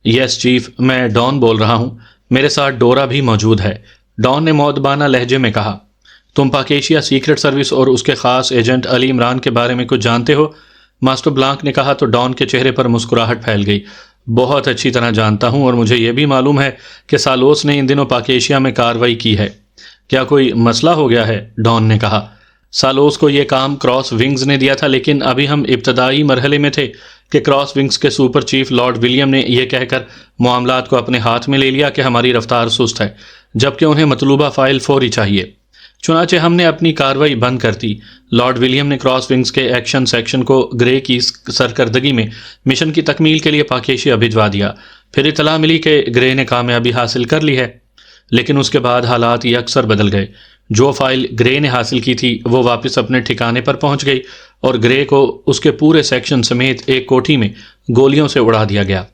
Yes chief, मैं don बोल रहा हूँ। मेरे साथ डोरा भी मौजूद है। डॉन ने मौदबाना लहजे में कहा। तुम पाक एशिया सीक्रेट सर्विस और उसके खास एजेंट अली इमरान के बारे में कुछ जानते हो? मास्टर ब्लांक ने कहा तो डॉन के चेहरे पर मुस्कुराहट फैल गई। बहुत अच्छी तरह जानता हूँ और मुझे यह भी मालूम है कि सालोस ने इन दिनों पाक एशिया में कार्रवाई की है। क्या कोई मसला हो गया है? डॉन ने कहा। सालोस को यह काम क्रॉस विंग्स ने दिया था, लेकिन अभी हम इब्तदाई मरहले में थे कि क्रॉस विंग्स के सुपर चीफ लॉर्ड विलियम ने यह कहकर मामलात को अपने हाथ में ले लिया कि हमारी रफ्तार सुस्त है, जबकि उन्हें मतलूबा फाइल फौरी चाहिए। चुनाचे हमने अपनी कार्रवाई बंद कर दी। लॉर्ड विलियम ने क्रॉस विंग्स के एक्शन सेक्शन को ग्रे की सरकर्दगी में मिशन की तकमील के लिए पाक एशिया भिजवा दिया। फिर इतला मिली कि ग्रे ने कामयाबी हासिल कर ली है, लेकिन उसके बाद हालात यकसर बदल गए। जो फाइल ग्रे ने हासिल की थी वो वापस अपने ठिकाने पर पहुंच गई और ग्रे को उसके पूरे सेक्शन समेत एक कोठी में गोलियों से उड़ा दिया गया।